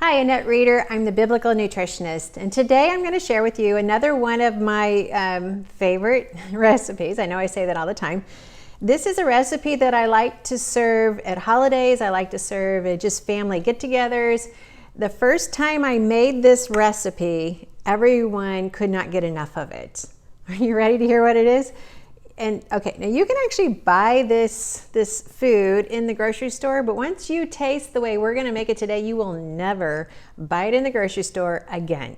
Hi, Annette Reeder. I'm the Biblical Nutritionist, and today I'm going to share with you another one of my favorite recipes. I know I say that all the time. This is a recipe that I like to serve at holidays. I like to serve at just family get-togethers. The first time I made this recipe, everyone could not get enough of it. Are you ready to hear what it is? And okay, now you can actually buy this food in the grocery store, but once you taste the way we're going to make it today, you will never buy it in the grocery store again,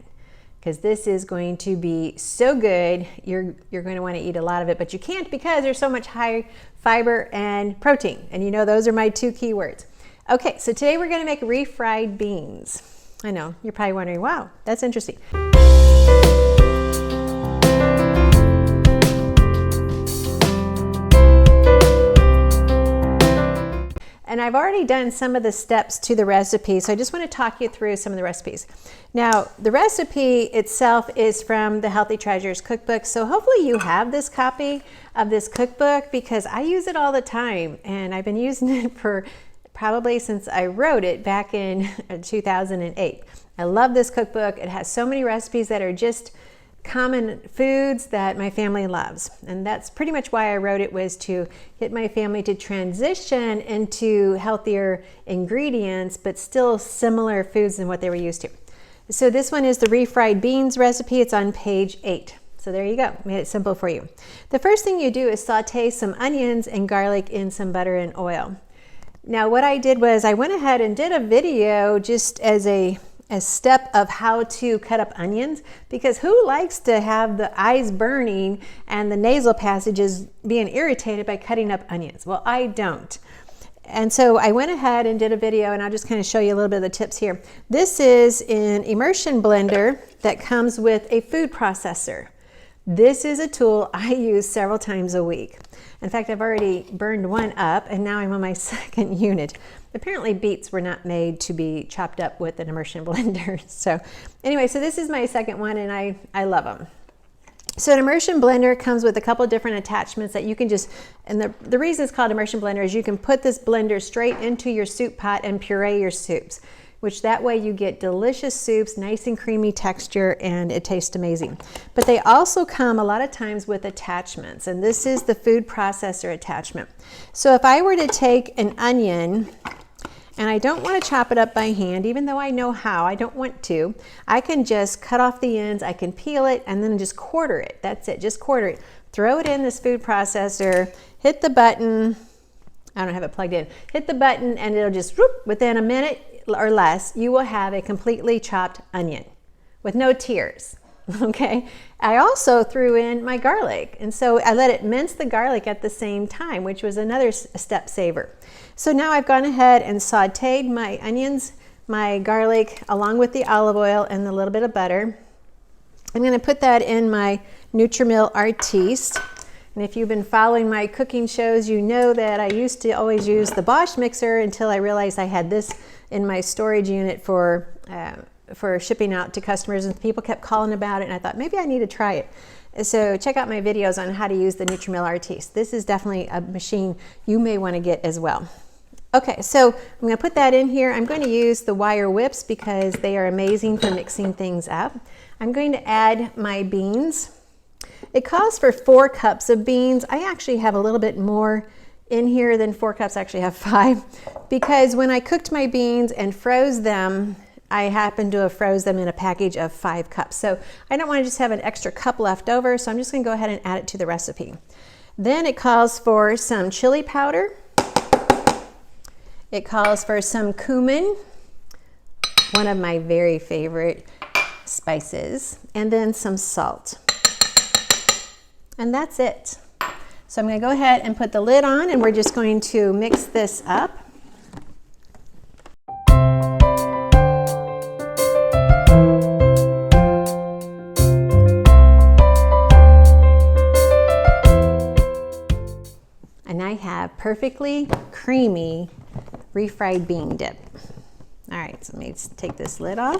because this is going to be so good. You're going to want to eat a lot of it, but you can't because there's so much high fiber and protein, and you know those are my two key words. Okay, so today we're going to make refried beans. I know you're probably wondering, wow, that's interesting. And I've already done some of the steps to the recipe, so I just want to talk you through some of the recipes. Now, the recipe itself is from the Healthy Treasures cookbook, so hopefully you have this copy of this cookbook because I use it all the time, and I've been using it for probably since I wrote it back in 2008. I love this cookbook. It has so many recipes that are just common foods that my family loves, and that's pretty much why I wrote it, was to get my family to transition into healthier ingredients but still similar foods than what they were used to. So this one is the refried beans recipe. It's on page 8. So there you go, made it simple for you. The first thing you do is saute some onions and garlic in some butter and oil. Now what I did was I went ahead and did a video just as a step of how to cut up onions, because who likes to have the eyes burning and the nasal passages being irritated by cutting up onions? Well, I don't. And so I went ahead and did a video, and I'll just kind of show you a little bit of the tips here. This is an immersion blender that comes with a food processor. This is a tool I use several times a week. In fact, I've already burned one up, and now I'm on my second unit. Apparently beets were not made to be chopped up with an immersion blender. So anyway, so this is my second one, and I love them. So an immersion blender comes with a couple of different attachments that you can just, and the reason it's called immersion blender is you can put this blender straight into your soup pot and puree your soups, which that way you get delicious soups, nice and creamy texture, and it tastes amazing. But they also come a lot of times with attachments, and this is the food processor attachment. So if I were to take an onion, and I don't want to chop it up by hand, even though I know how, I don't want to, I can just cut off the ends, I can peel it, and then just quarter it. That's it, just quarter it. Throw it in this food processor, hit the button, I don't have it plugged in, hit the button, and it'll just, whoop, within a minute or less, you will have a completely chopped onion with no tears, okay? I also threw in my garlic, and so I let it mince the garlic at the same time, which was another step saver. So now I've gone ahead and sauteed my onions, my garlic, along with the olive oil and a little bit of butter. I'm going to put that in my nutrimill artiste. And if you've been following my cooking shows, you know that I used to always use the Bosch mixer until I realized I had this in my storage unit for shipping out to customers, and people kept calling about it, and I thought maybe I need to try it. So check out my videos on how to use the nutrimill artiste. This is definitely a machine you may want to get as well. Okay, so I'm going to put that in here. I'm going to use the wire whips because they are amazing for mixing things up. I'm going to add my beans. It calls for 4 cups of beans. I actually have a little bit more in here than 4 cups. I actually have 5, because when I cooked my beans and froze them, I happen to have froze them in a package of 5 cups. So I don't want to just have an extra cup left over, so I'm just going to go ahead and add it to the recipe. Then it calls for some chili powder. It calls for some cumin, one of my very favorite spices, and then some salt. And that's it. So I'm going to go ahead and put the lid on, and we're just going to mix this up. And I have perfectly creamy refried bean dip. All right, so let me take this lid off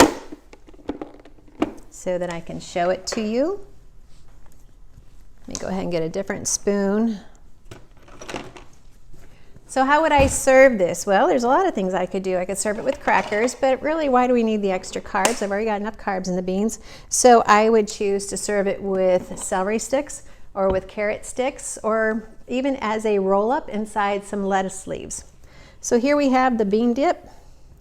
so that I can show it to you. Let me go ahead and get a different spoon. So how would I serve this? Well, there's a lot of things I could do. I could serve it with crackers, but really, why do we need the extra carbs? I've already got enough carbs in the beans. So I would choose to serve it with celery sticks or with carrot sticks, or even as a roll-up inside some lettuce leaves. So here we have the bean dip,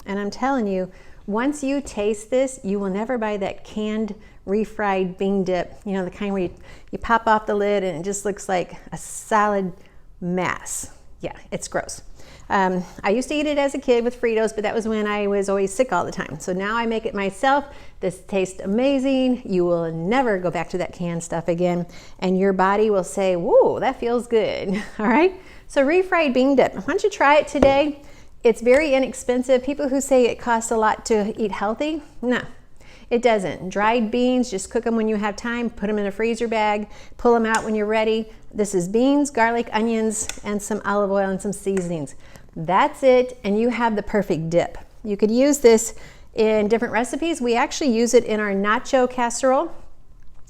and I'm telling you, once you taste this, you will never buy that canned refried bean dip, you know, the kind where you pop off the lid and it just looks like a solid mass. Yeah, it's gross. I used to eat it as a kid with Fritos, but that was when I was always sick all the time. So now I make it myself. This tastes amazing. You will never go back to that canned stuff again, and your body will say, whoa, that feels good. All right, so refried bean dip. Why don't you try it today? It's very inexpensive. People who say it costs a lot to eat healthy, no. It doesn't. Dried beans, just cook them when you have time, put them in a freezer bag, pull them out when you're ready. This is beans, garlic, onions, and some olive oil and some seasonings. That's it, and you have the perfect dip. You could use this in different recipes. We actually use it in our nacho casserole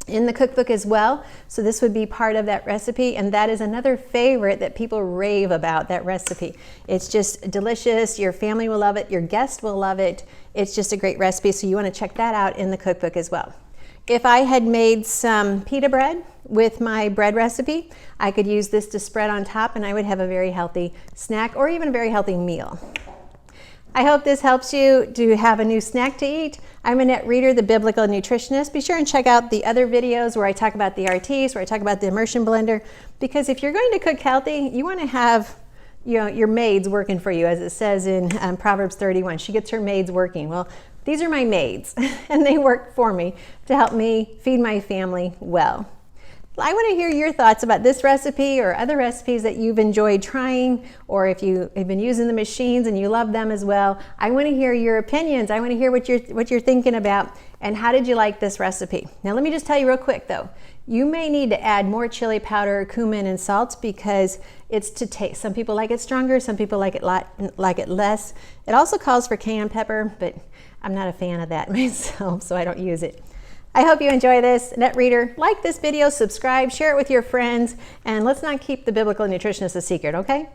in the cookbook as well. So this would be part of that recipe, and that is another favorite that people rave about, that recipe. It's just delicious. Your family will love it. Your guests will love it. It's just a great recipe, so you want to check that out in the cookbook as well. If I had made some pita bread with my bread recipe, I could use this to spread on top, and I would have a very healthy snack or even a very healthy meal. I hope this helps you to have a new snack to eat. I'm Annette Reeder, the Biblical Nutritionist. Be sure and check out the other videos where I talk about the RTs, where I talk about the immersion blender, because if you're going to cook healthy, you want to have, you know, your maids working for you, as it says in Proverbs 31. She gets her maids working. Well, these are my maids, and they work for me to help me feed my family well. I want to hear your thoughts about this recipe or other recipes that you've enjoyed trying, or if you have been using the machines and you love them as well. I want to hear your opinions. I want to hear what you're thinking about, and how did you like this recipe. Now let me just tell you real quick though, you may need to add more chili powder, cumin, and salt, because it's to taste. Some people like it stronger, some people like it less. It also calls for cayenne pepper, but I'm not a fan of that myself, so I don't use it. I hope you enjoy this. Annette Reeder, like this video, subscribe, share it with your friends, and let's not keep the Biblical Nutritionist a secret, okay?